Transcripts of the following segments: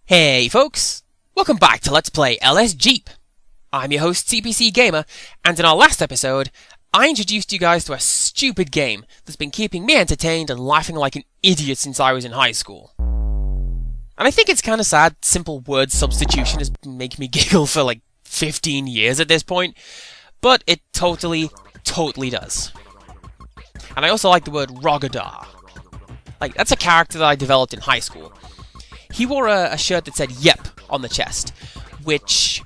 Hey folks, welcome back to Let's Play LSD. I'm your host CPCGamer, and in our last episode, I introduced you guys to a stupid game that's been keeping me entertained and laughing like an idiot since I was in high school. And I think it's kinda sad simple word substitution has been making me giggle for like 15 years at this point, but it totally does. And I also like the word Rogadar. Like, that's a character that I developed in high school. He wore a shirt that said "Yep" on the chest, which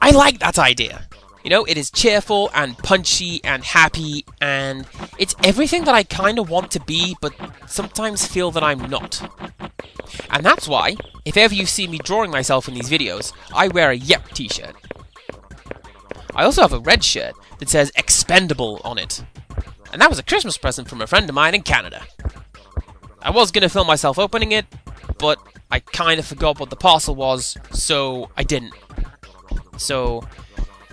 I like that idea. You know, it is cheerful and punchy and happy, and it's everything that I kind of want to be, but sometimes feel that I'm not. And that's why, if ever you see me drawing myself in these videos, I wear a "Yep" t-shirt. I also have a red shirt that says "Expendable" on it, and that was a Christmas present from a friend of mine in Canada. I was going to film myself opening it, but I kind of forgot what the parcel was, so I didn't. So,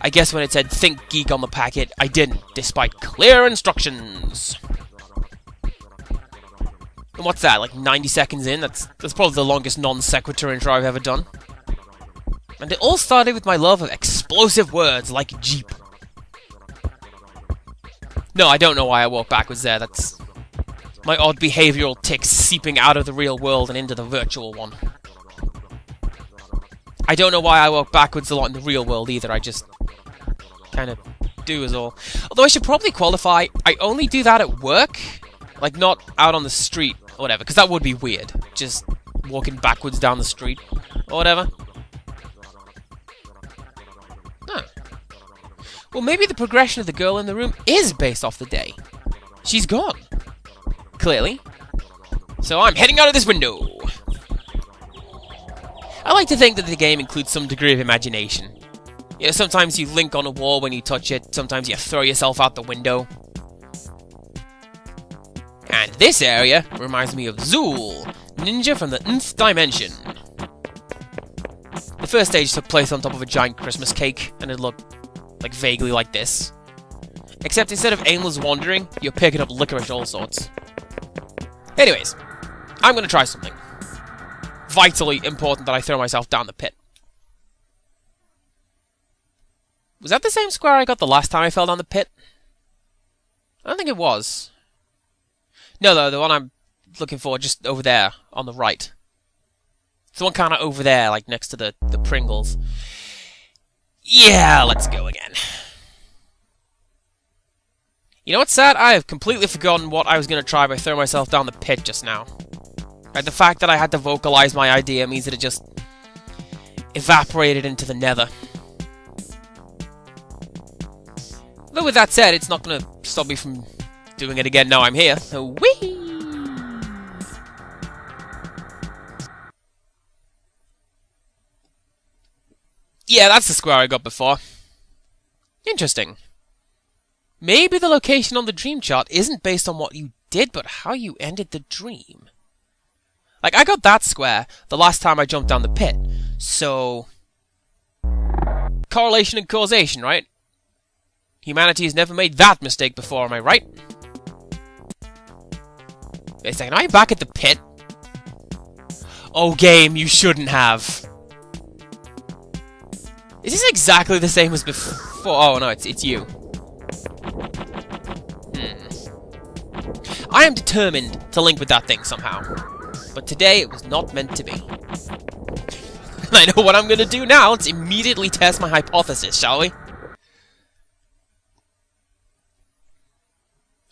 I guess when it said Think Geek on the packet, I didn't, despite clear instructions. And what's that, like 90 seconds in? That's probably the longest non-sequitur intro I've ever done. And it all started with my love of explosive words like Jeep. No, I don't know why I walked backwards there, that's my odd behavioral tics seeping out of the real world and into the virtual one. I don't know why I walk backwards a lot in the real world either, I just kind of do is all. Although I should probably qualify, I only do that at work, like not out on the street or whatever, because that would be weird, just walking backwards down the street or whatever. Huh. Well, maybe the progression of the girl in the room is based off the day. She's gone. Clearly. So I'm heading out of this window. I like to think that the game includes some degree of imagination. You know, sometimes you link on a wall when you touch it, sometimes you throw yourself out the window. And this area reminds me of Zool, ninja from the nth dimension. The first stage took place on top of a giant Christmas cake, and it looked like vaguely like this. Except instead of aimless wandering, you're picking up licorice all sorts. Anyways, I'm gonna try something. Vitally important that I throw myself down the pit. Was that the same square I got the last time I fell down the pit? I don't think it was. No, the one I'm looking for just over there, on the right. It's the one kinda over there, like next to the Pringles. Yeah, let's go again. You know what's sad? I have completely forgotten what I was going to try by throwing myself down the pit just now. Right, the fact that I had to vocalize my idea means that it just evaporated into the nether. Though with that said, it's not going to stop me from doing it again now I'm here. So, whee! Yeah, that's the square I got before. Interesting. Maybe the location on the dream chart isn't based on what you did, but how you ended the dream. Like, I got that square the last time I jumped down the pit, so correlation and causation, right? Humanity has never made that mistake before, am I right? Wait a second, are you back at the pit? Oh, game, you shouldn't have. Is this exactly the same as before? Oh, no, it's you. I am determined to link with that thing somehow. But today, it was not meant to be. I know what I'm gonna do now. Let's immediately test my hypothesis, shall we?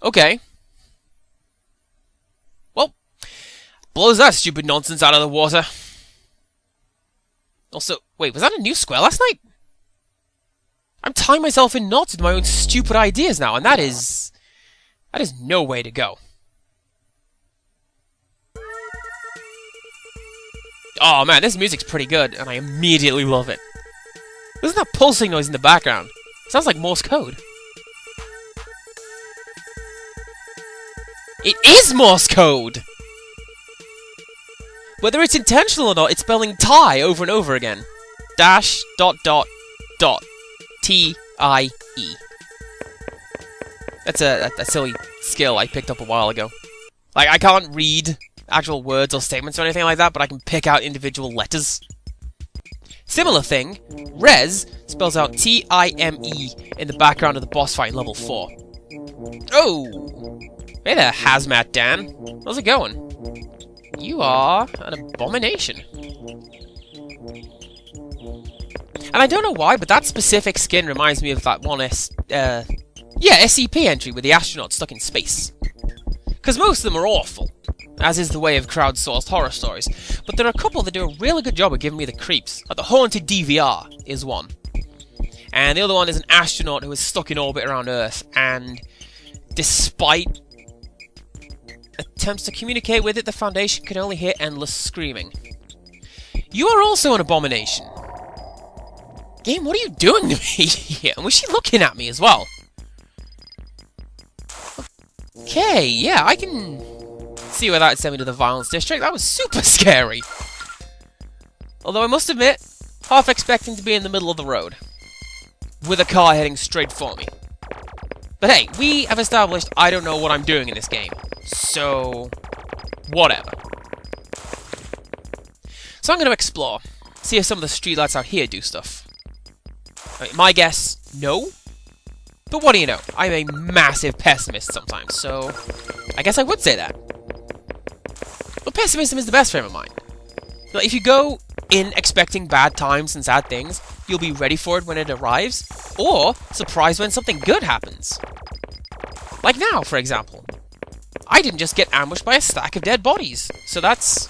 Okay. Well, blows that stupid nonsense out of the water. Also, wait, was that a new square last night? I'm tying myself in knots with my own stupid ideas now, and that is no way to go. Oh man, this music's pretty good, and I immediately love it. Listen to that pulsing noise in the background. Sounds like Morse code. It is Morse code! Whether it's intentional or not, it's spelling tie over and over again. Dash, dot, dot, dot. T-I-E. That's a silly skill I picked up a while ago. Like, I can't read actual words or statements or anything like that, but I can pick out individual letters. Similar thing, Res spells out T-I-M-E in the background of the boss fight in level 4. Oh! Hey there, Hazmat Dan. How's it going? You are an abomination. And I don't know why, but that specific skin reminds me of that one SCP entry with the astronaut stuck in space. Because most of them are awful, as is the way of crowdsourced horror stories, but there are a couple that do a really good job of giving me the creeps. Like the Haunted DVR is one. And the other one is an astronaut who is stuck in orbit around Earth, and despite attempts to communicate with it, the Foundation can only hear endless screaming. You are also an abomination. Game, what are you doing to me here? And was she looking at me as well? Okay, yeah, I can see where that sent me to the Violence District. That was super scary. Although I must admit, half expecting to be in the middle of the road, with a car heading straight for me. But hey, we have established I don't know what I'm doing in this game. So, whatever. So I'm going to explore, see if some of the streetlights out here do stuff. I mean, my guess, no. But what do you know? I'm a massive pessimist sometimes, so I guess I would say that. But pessimism is the best frame of mind. Like, if you go in expecting bad times and sad things, you'll be ready for it when it arrives, or surprised when something good happens. Like now, for example. I didn't just get ambushed by a stack of dead bodies, so that's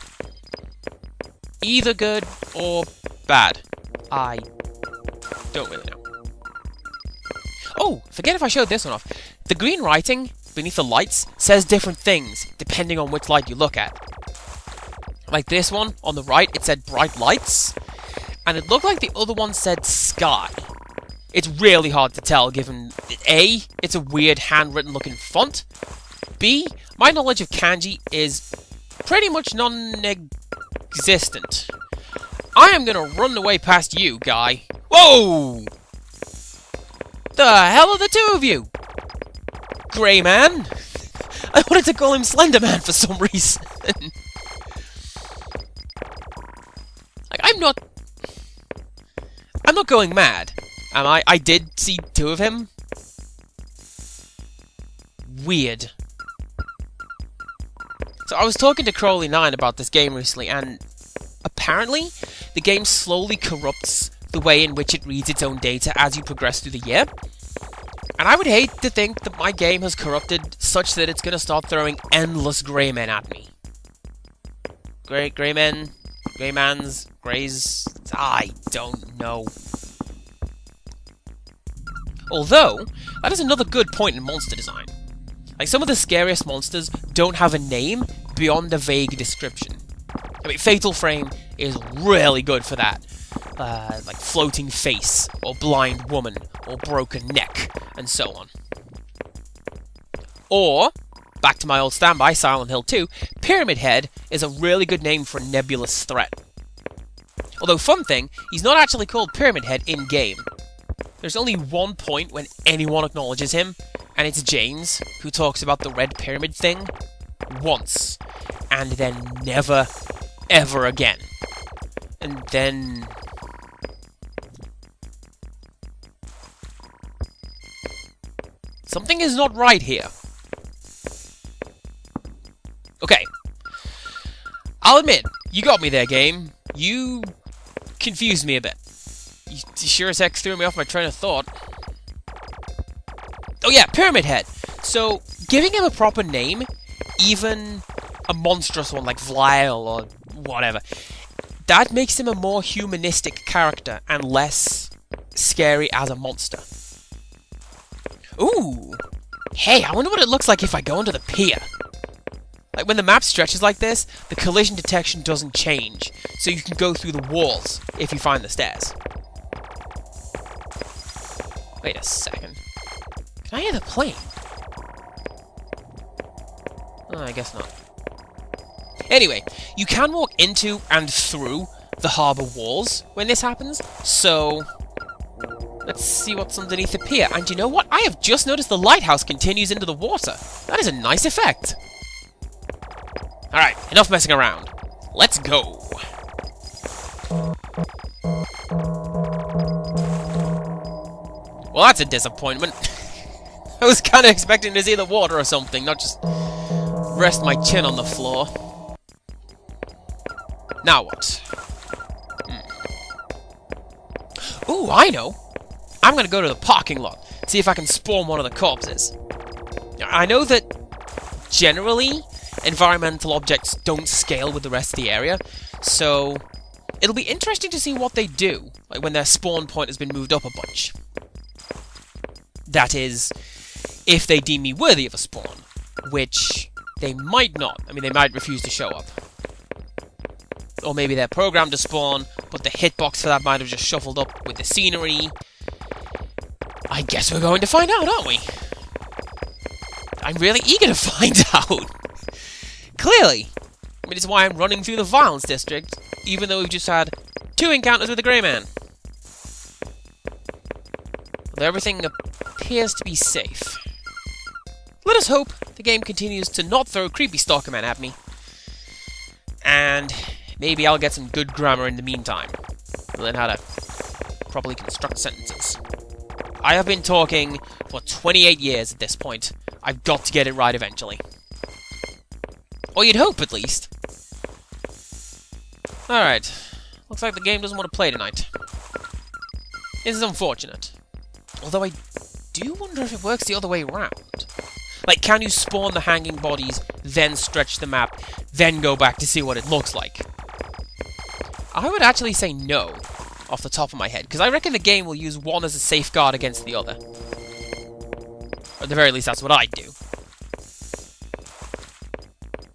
either good or bad. I don't really know. Oh, forget if I showed this one off. The green writing beneath the lights says different things, depending on which light you look at. Like this one, on the right, it said bright lights, and it looked like the other one said sky. It's really hard to tell, given A, it's a weird handwritten looking font, B, my knowledge of kanji is pretty much non-existent. I am gonna run away past you, guy. Whoa! The hell are the two of you? Grey Man? I wanted to call him Slender Man for some reason. Like, I'm not going mad, am I? I did see two of him. Weird. So I was talking to Crowley9 about this game recently, and apparently the game slowly corrupts the way in which it reads its own data as you progress through the year. And I would hate to think that my game has corrupted such that it's going to start throwing endless grey men at me. Grey men? Grey mans? Greys? I don't know. Although, that is another good point in monster design. Like, some of the scariest monsters don't have a name beyond a vague description. I mean, Fatal Frame is really good for that. Like floating face, or blind woman, or broken neck, and so on. Or, back to my old standby, Silent Hill 2, Pyramid Head is a really good name for a nebulous threat. Although, fun thing, he's not actually called Pyramid Head in-game. There's only one point when anyone acknowledges him, and it's James, who talks about the red pyramid thing once, and then never, ever again. And then... something is not right here. Okay. I'll admit, you got me there, game. You confused me a bit. You sure as heck threw me off my train of thought. Oh yeah, Pyramid Head. So, giving him a proper name, even a monstrous one like Vlyle or whatever, that makes him a more humanistic character and less scary as a monster. Ooh! Hey, I wonder what it looks like if I go onto the pier. Like, when the map stretches like this, the collision detection doesn't change, so you can go through the walls if you find the stairs. Wait a second. Can I hear the plane? Oh, I guess not. Anyway, you can walk into and through the harbour walls when this happens, so... let's see what's underneath the pier. And you know what? I have just noticed the lighthouse continues into the water. That is a nice effect. Alright, enough messing around. Let's go. Well, that's a disappointment. I was kind of expecting to see the water or something, not just rest my chin on the floor. Now what? Ooh, I know! I'm gonna go to the parking lot, see if I can spawn one of the corpses. I know that, generally, environmental objects don't scale with the rest of the area, so it'll be interesting to see what they do, like when their spawn point has been moved up a bunch. That is, if they deem me worthy of a spawn, which they might not. I mean, they might refuse to show up. Or maybe they're programmed to spawn, but the hitbox for that might have just shuffled up with the scenery. I guess we're going to find out, aren't we? I'm really eager to find out. Clearly. I mean, it's why I'm running through the violence district, even though we've just had 2 encounters with the Grey Man. Although everything appears to be safe. Let us hope the game continues to not throw creepy stalker man at me. And maybe I'll get some good grammar in the meantime. Learn how to properly construct sentences. I have been talking for 28 years at this point. I've got to get it right eventually. Or you'd hope, at least. Alright. Looks like the game doesn't want to play tonight. This is unfortunate. Although I do wonder if it works the other way around. Like, can you spawn the hanging bodies, then stretch the map, then go back to see what it looks like? I would actually say no, off the top of my head, because I reckon the game will use one as a safeguard against the other. Or at the very least, that's what I'd do.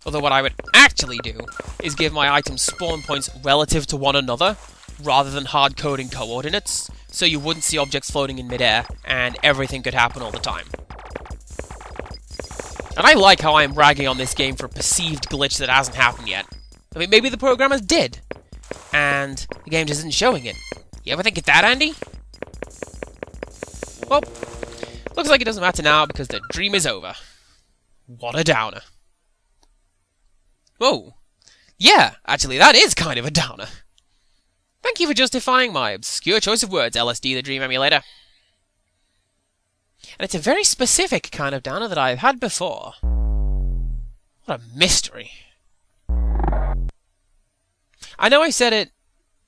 Although what I would actually do is give my items spawn points relative to one another, rather than hard-coding coordinates, so you wouldn't see objects floating in midair, and everything could happen all the time. And I like how I'm ragging on this game for a perceived glitch that hasn't happened yet. I mean, maybe the programmers did, and the game just isn't showing it. You ever think of that, Andy? Well, looks like it doesn't matter now because the dream is over. What a downer. Whoa. Yeah, actually, that is kind of a downer. Thank you for justifying my obscure choice of words, LSD, the Dream Emulator. And it's a very specific kind of downer that I've had before. What a mystery. I know I said it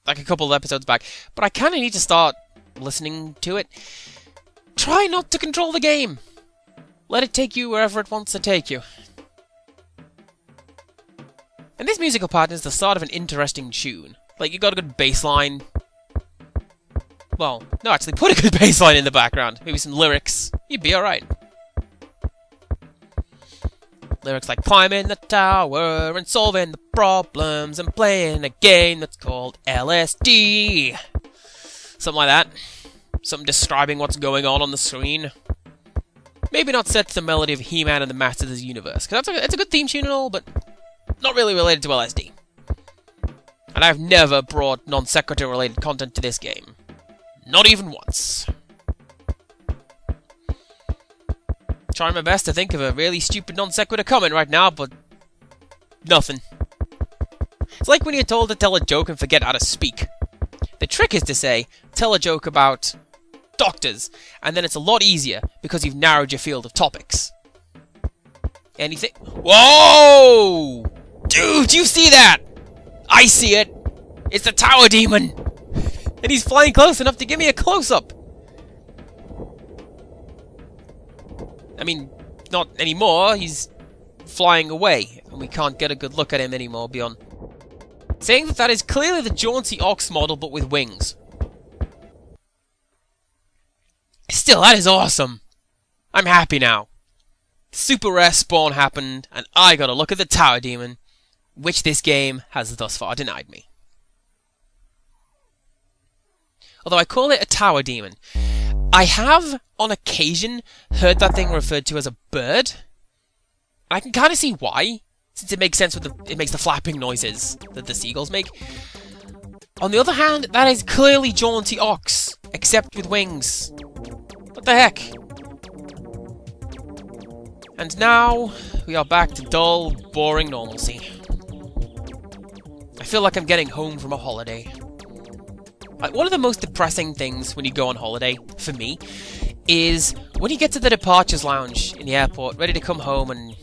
like a couple of episodes back, but I kind of need to start listening to it. Try not to control the game. Let it take you wherever it wants to take you. And this musical part is the start of an interesting tune. Like, you got a good bass line. Well, no, actually, put a good bass line in the background. Maybe some lyrics. You'd be alright. Lyrics like climbing the tower and solving the problems and playing a game that's called LSD. Something like that. Something describing what's going on the screen. Maybe not set to the melody of He-Man and the Masters of the Universe, because it's a good theme tune and all, but not really related to LSD. And I've never brought non-sequitur related content to this game. Not even once. Trying my best to think of a really stupid non-sequitur comment right now, but nothing. It's like when you're told to tell a joke and forget how to speak. The trick is to say, tell a joke about doctors, and then it's a lot easier because you've narrowed your field of topics. Anything? Whoa! Dude, do you see that? I see it. It's the Tower Demon. And he's flying close enough to give me a close-up. I mean, not anymore. He's flying away, and we can't get a good look at him anymore beyond saying that that is clearly the jaunty ox model, but with wings. Still, that is awesome. I'm happy now. Super rare spawn happened, and I got a look at the Tower Demon, which this game has thus far denied me. Although I call it a Tower Demon, I have, on occasion, heard that thing referred to as a bird. I can kind of see why, since it makes sense with it makes the flapping noises that the seagulls make. On the other hand, that is clearly jaunty ox, except with wings. What the heck? And now, we are back to dull, boring normalcy. I feel like I'm getting home from a holiday. Like, one of the most depressing things when you go on holiday, for me, is when you get to the departures lounge in the airport, ready to come home, and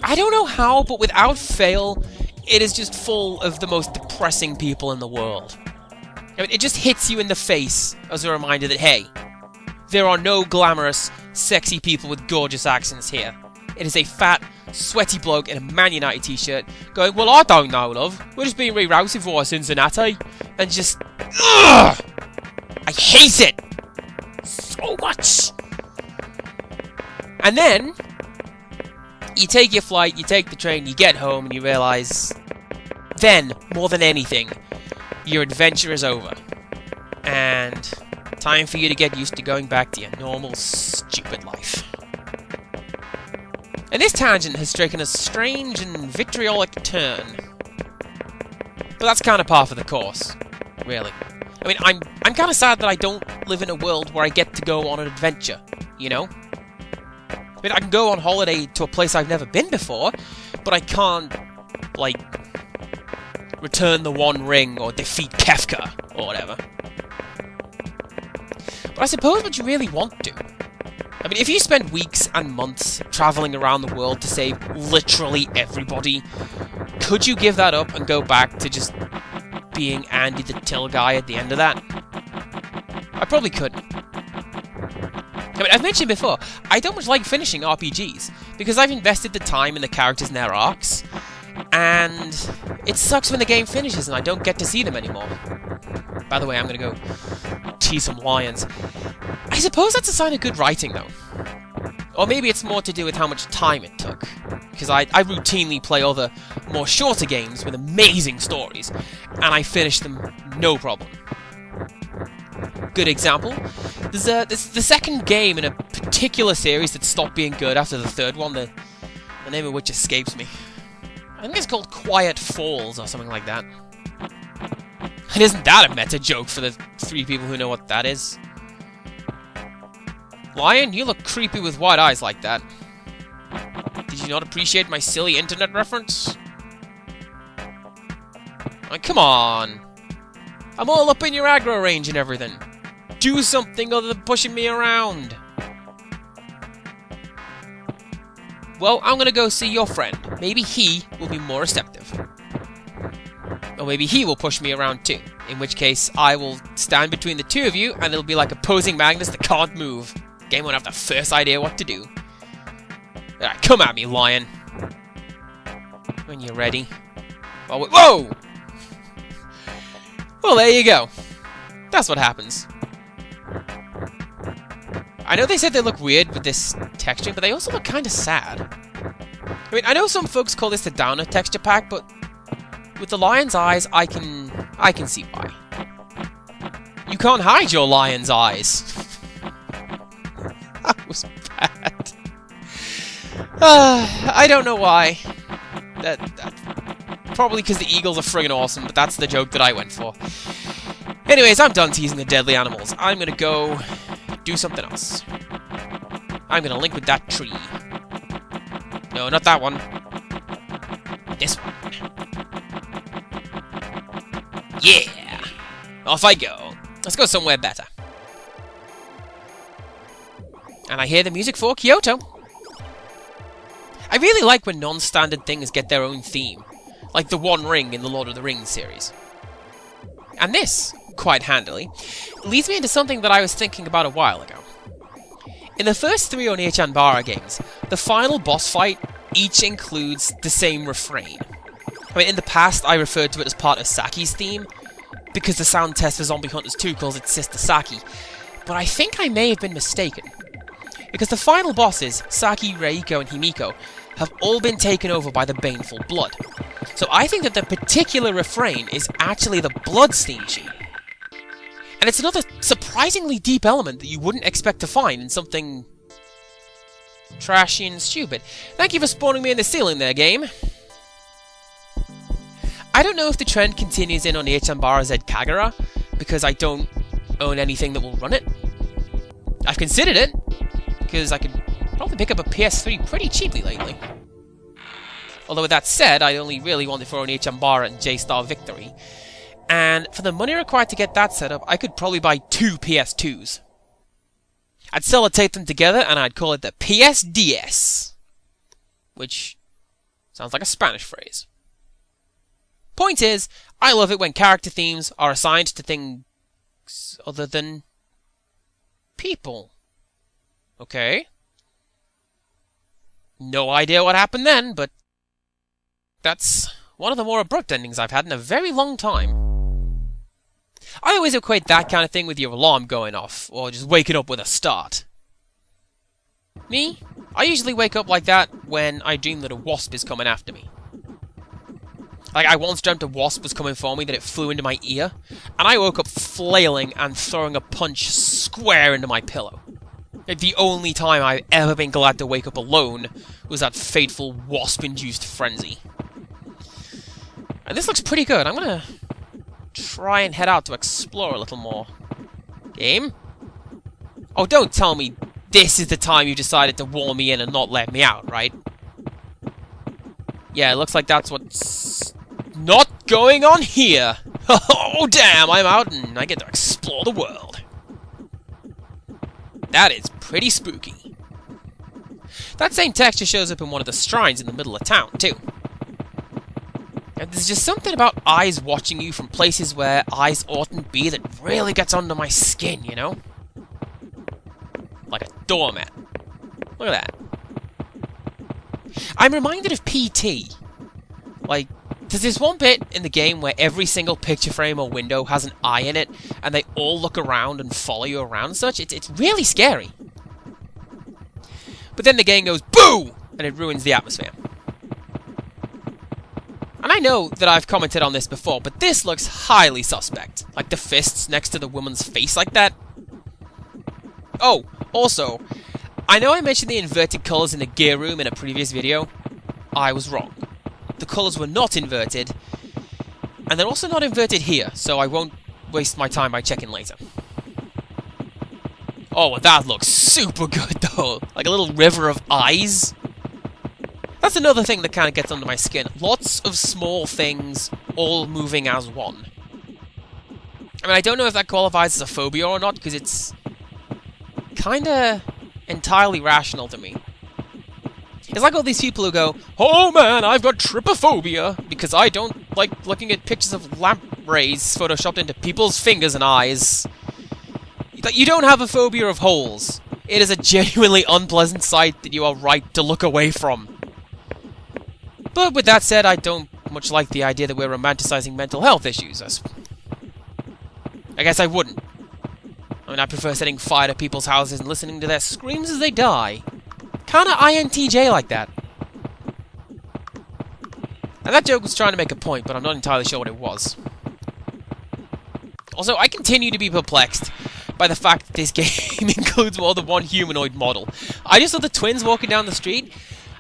I don't know how, but without fail, it is just full of the most depressing people in the world. I mean, it just hits you in the face as a reminder that, hey, there are no glamorous, sexy people with gorgeous accents here. It is a fat, sweaty bloke in a Man United t-shirt going, well, I don't know, love. We're just being rerouted for Cincinnati. And just, ugh! I hate it so much. And then, you take your flight, you take the train, you get home, and you realise, then, more than anything, your adventure is over. And time for you to get used to going back to your normal, stupid life. And this tangent has taken a strange and vitriolic turn. But that's kind of par for the course, really. I mean, I'm kind of sad that I don't live in a world where I get to go on an adventure, you know? I mean, I can go on holiday to a place I've never been before, but I can't, like, return the One Ring or defeat Kefka or whatever. But I suppose what you really want to. I mean, if you spend weeks and months traveling around the world to save literally everybody, could you give that up and go back to just being Andy the Till guy at the end of that? I probably couldn't. I mean, I've mentioned before, I don't much like finishing RPGs, because I've invested the time in the characters and their arcs, and it sucks when the game finishes and I don't get to see them anymore. By the way, I'm gonna go tease some lions. I suppose that's a sign of good writing, though. Or maybe it's more to do with how much time it took. Because I routinely play other, more shorter games with amazing stories, and I finish them no problem. Good example, there's the second game in a particular series that stopped being good after the third one, the name of which escapes me. I think it's called Quiet Falls or something like that. And isn't that a meta joke for the 3 people who know what that is? Lion, you look creepy with wide eyes like that. Did you not appreciate my silly internet reference? Like, come on. I'm all up in your aggro range and everything. Do something other than pushing me around. Well, I'm gonna go see your friend. Maybe he will be more receptive. Or maybe he will push me around too. In which case, I will stand between the two of you, and it'll be like opposing magnets that can't move. Game won't have the first idea what to do. Alright, come at me, lion. When you're ready. Oh, whoa! Well, there you go. That's what happens. I know they said they look weird with this texturing, but they also look kind of sad. I mean, I know some folks call this the downer texture pack, but with the lion's eyes, I can see why. You can't hide your lion's eyes. That was bad. I don't know why. That probably because the eagles are friggin' awesome, but that's the joke that I went for. Anyways, I'm done teasing the deadly animals. I'm gonna go do something else. I'm gonna link with that tree. No, not that one. This one. Yeah! Off I go. Let's go somewhere better. And I hear the music for Kyoto. I really like when non-standard things get their own theme, like the One Ring in the Lord of the Rings series. And this, quite handily, leads me into something that I was thinking about a while ago. In the first 3 Onii-chan games, the final boss fight each includes the same refrain. I mean, in the past I referred to it as part of Saki's theme, because the sound test for Zombie Hunters 2 calls it Sister Saki, but I think I may have been mistaken. Because the final bosses, Saki, Reiko, and Himiko, have all been taken over by the baneful blood. So I think that the particular refrain is actually the Blood's theme sheet. And it's another surprisingly deep element that you wouldn't expect to find in something trashy and stupid. Thank you for spawning me in the ceiling there, game. I don't know if the trend continues in Onii-chan Z Kagura, because I don't own anything that will run it. I've considered it, because I could probably pick up a PS3 pretty cheaply lately. Although with that said, I only really wanted for an Chambara and J-Star Victory. And for the money required to get that set up, I could probably buy 2 PS2s. I'd sellotape them together and I'd call it the PSDS. Which sounds like a Spanish phrase. Point is, I love it when character themes are assigned to things other than people. Okay? No idea what happened then, but that's one of the more abrupt endings I've had in a very long time. I always equate that kind of thing with your alarm going off, or just waking up with a start. Me? I usually wake up like that when I dream that a wasp is coming after me. Like, I once dreamt a wasp was coming for me, that it flew into my ear, and I woke up flailing and throwing a punch square into my pillow. Like, the only time I've ever been glad to wake up alone was that fateful wasp-induced frenzy. And this looks pretty good. I'm gonna try and head out to explore a little more. Game? Oh, don't tell me this is the time you decided to wall me in and not let me out, right? Yeah, it looks like that's what's not going on here. Oh, damn, I'm out and I get to explore the world. That is pretty spooky. That same texture shows up in one of the shrines in the middle of town, too. And there's just something about eyes watching you from places where eyes oughtn't be that really gets under my skin, you know? Like a doormat. Look at that. I'm reminded of PT. Like, there's this one bit in the game where every single picture frame or window has an eye in it, and they all look around and follow you around and such. It's really scary. But then the game goes, boo! And it ruins the atmosphere. And I know that I've commented on this before, but this looks highly suspect. Like the fists next to the woman's face like that. Oh, also, I know I mentioned the inverted colours in the gear room in a previous video. I was wrong. The colours were not inverted, and they're also not inverted here, so I won't waste my time by checking later. Oh, well, that looks super good, though. Like a little river of eyes. That's another thing that kind of gets under my skin. Lots of small things, all moving as one. I mean, I don't know if that qualifies as a phobia or not, because it's kinda entirely rational to me. It's like all these people who go, oh man, I've got trypophobia, because I don't like looking at pictures of lamp rays photoshopped into people's fingers and eyes. You don't have a phobia of holes. It is a genuinely unpleasant sight that you are right to look away from. But with that said, I don't much like the idea that we're romanticizing mental health issues. I guess I wouldn't. I mean, I prefer setting fire to people's houses and listening to their screams as they die. Kinda INTJ like that. And that joke was trying to make a point, but I'm not entirely sure what it was. Also, I continue to be perplexed by the fact that this game includes more than one humanoid model. I just saw the twins walking down the street.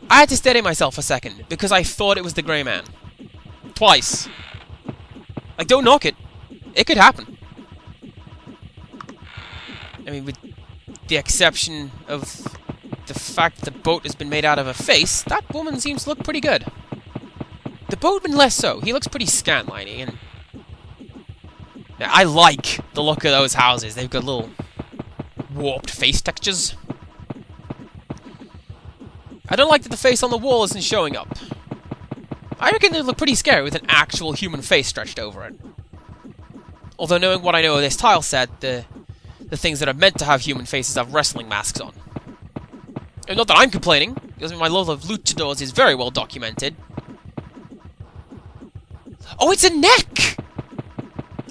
I had to steady myself a second, because I thought it was the Grey Man. Twice. Like, don't knock it. It could happen. I mean, with the exception of the fact the boat has been made out of a face, that woman seems to look pretty good. The boatman less so. He looks pretty scanliney, and yeah, I like the look of those houses. They've got little warped face textures. I don't like that the face on the wall isn't showing up. I reckon they look pretty scary with an actual human face stretched over it. Although knowing what I know of this tile set, the things that are meant to have human faces have wrestling masks on. And not that I'm complaining, because my love of luchadors is very well documented. Oh, it's a neck!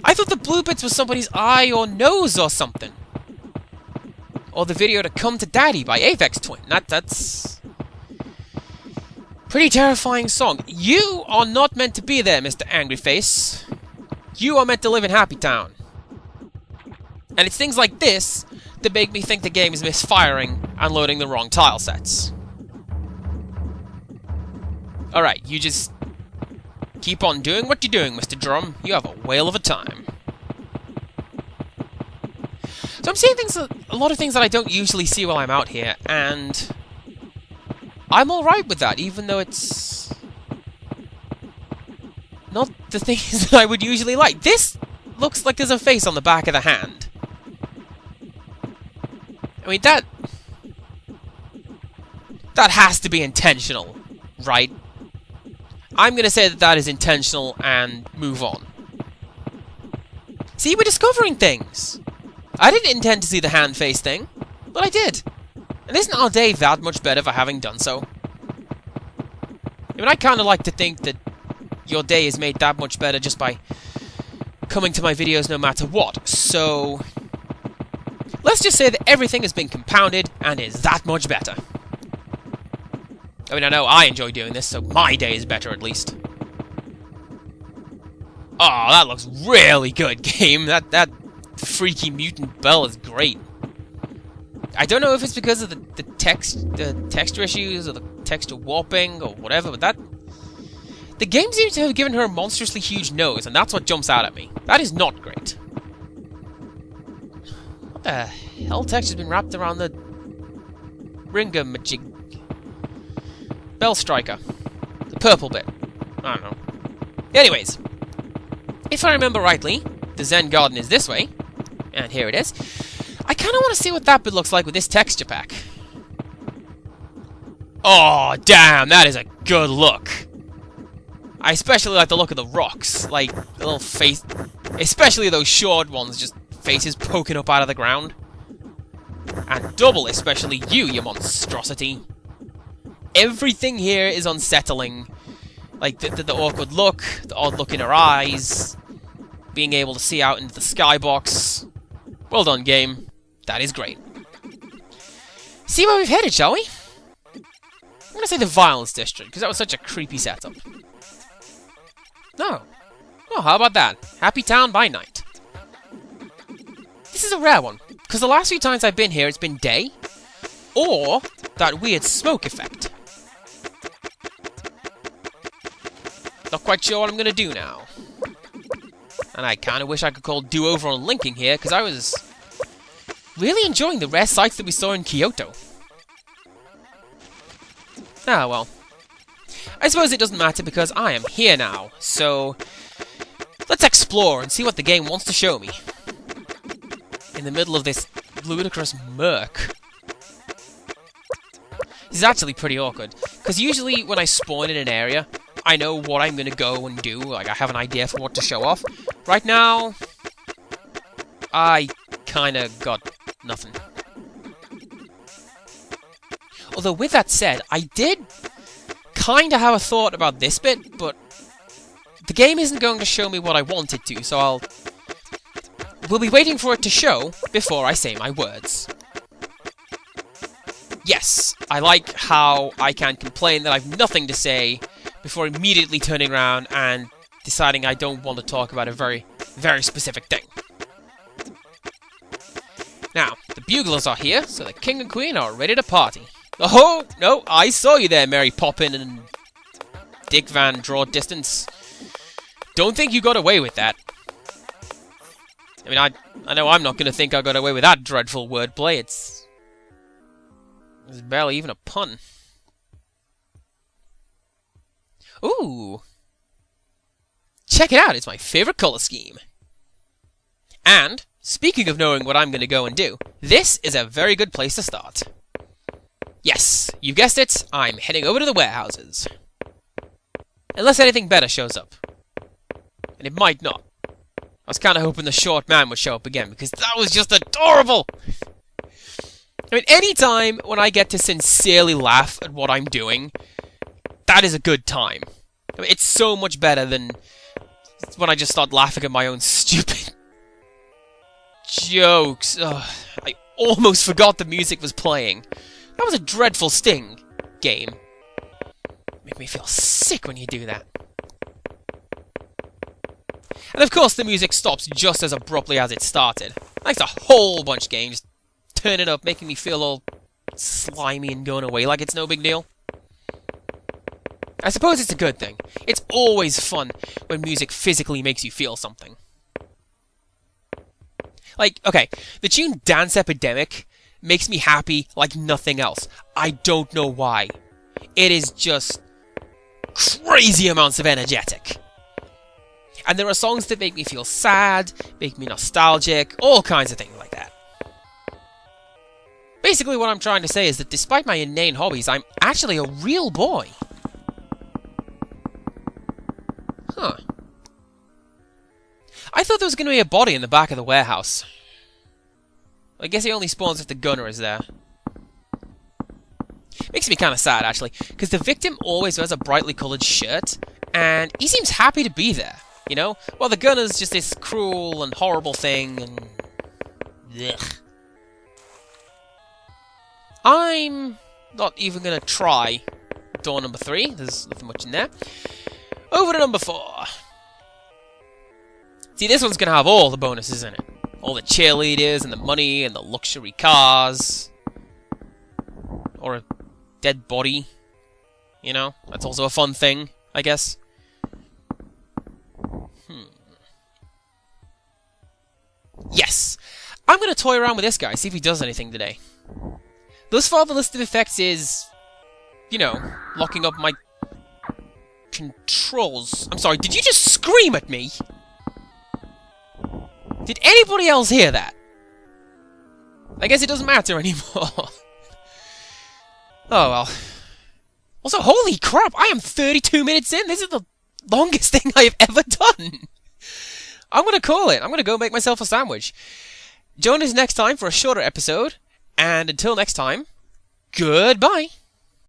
I thought the blue bits was somebody's eye or nose or something. Or the video to Come to Daddy by Avex Twin. That's pretty terrifying song. You are not meant to be there, Mr. Angry Face. You are meant to live in Happy Town. And it's things like this that make me think the game is misfiring and loading the wrong tile sets. Alright, you just keep on doing what you're doing, Mr. Drum. You have a whale of a time. So I'm seeing a lot of things that I don't usually see while I'm out here, and I'm alright with that, even though it's not the things that I would usually like. This looks like there's a face on the back of the hand. I mean, that has to be intentional, right? I'm going to say that that is intentional and move on. See, we're discovering things. I didn't intend to see the hand face thing, but I did. And isn't our day that much better for having done so? I mean, I kind of like to think that your day is made that much better just by coming to my videos no matter what. So, let's just say that everything has been compounded and is that much better. I mean, I know I enjoy doing this, so my day is better at least. Oh, that looks really good, game. That freaky mutant bell is great. I don't know if it's because of the texture issues or the texture warping or whatever, but the game seems to have given her a monstrously huge nose, and that's what jumps out at me. That is not great. What the hell texture's been wrapped around the ringamajig bell striker? The purple bit. I don't know. Anyways, if I remember rightly, the Zen Garden is this way, and here it is. I kind of want to see what that bit looks like with this texture pack. Oh, damn, that is a good look. I especially like the look of the rocks, like the little face, especially those short ones, just faces poking up out of the ground. And double, especially you monstrosity. Everything here is unsettling. Like the awkward look, the odd look in her eyes, being able to see out into the skybox. Well done, game. That is great. See where we've headed, shall we? I'm going to say the Violence District, because that was such a creepy setup. No. Oh, how about that? Happy Town by night. This is a rare one, because the last few times I've been here, it's been day, or that weird smoke effect. Not quite sure what I'm going to do now. And I kind of wish I could call do-over on linking here, because I was really enjoying the rare sights that we saw in Kyoto. Ah, well. I suppose it doesn't matter because I am here now, so let's explore and see what the game wants to show me. In the middle of this ludicrous murk. This is actually pretty awkward, because usually when I spawn in an area, I know what I'm going to go and do, like I have an idea for what to show off. Right now, I kind of got nothing. Although with that said, I did kind of have a thought about this bit, but the game isn't going to show me what I want it to, so we'll be waiting for it to show before I say my words. Yes, I like how I can complain that I've nothing to say before immediately turning around and deciding I don't want to talk about a very, very specific thing. Now, the buglers are here, so the king and queen are ready to party. Oh, no, I saw you there, Mary Poppin and Dick Van Draw Distance. Don't think you got away with that. I mean, I know I'm not going to think I got away with that dreadful wordplay. It's barely even a pun. Ooh. Check it out, it's my favorite color scheme. And, speaking of knowing what I'm going to go and do, this is a very good place to start. Yes, you guessed it, I'm heading over to the warehouses. Unless anything better shows up. And it might not. I was kind of hoping the short man would show up again, because that was just adorable! I mean, anytime when I get to sincerely laugh at what I'm doing, that is a good time. I mean, it's so much better than when I just start laughing at my own stupid jokes. Ugh, I almost forgot the music was playing. That was a dreadful sting, game. Make me feel sick when you do that. And of course the music stops just as abruptly as it started. Thanks a whole bunch of games. Turn it up, making me feel all slimy and going away like it's no big deal. I suppose it's a good thing. It's always fun when music physically makes you feel something. Like, okay, the tune Dance Epidemic makes me happy like nothing else. I don't know why. It is just crazy amounts of energetic. And there are songs that make me feel sad, make me nostalgic, all kinds of things like that. Basically what I'm trying to say is that despite my inane hobbies, I'm actually a real boy. Huh. I thought there was going to be a body in the back of the warehouse. I guess he only spawns if the gunner is there. Makes me kind of sad, actually, because the victim always wears a brightly coloured shirt, and he seems happy to be there, you know? While the gunner's just this cruel and horrible thing, and... ugh. I'm not even going to try door number 3. There's nothing much in there. Over to number 4. See, this one's going to have all the bonuses in it. All the cheerleaders, and the money, and the luxury cars. Or a dead body. You know? That's also a fun thing, I guess. Yes! I'm going to toy around with this guy, see if he does anything today. Thus far, the list of effects is, you know, locking up my controls. I'm sorry, did you just scream at me? Did anybody else hear that? I guess it doesn't matter anymore. Oh well. Also, holy crap, I am 32 minutes in. This is the longest thing I have ever done. I'm going to call it. I'm going to go make myself a sandwich. Join us next time for a shorter episode. And until next time, goodbye!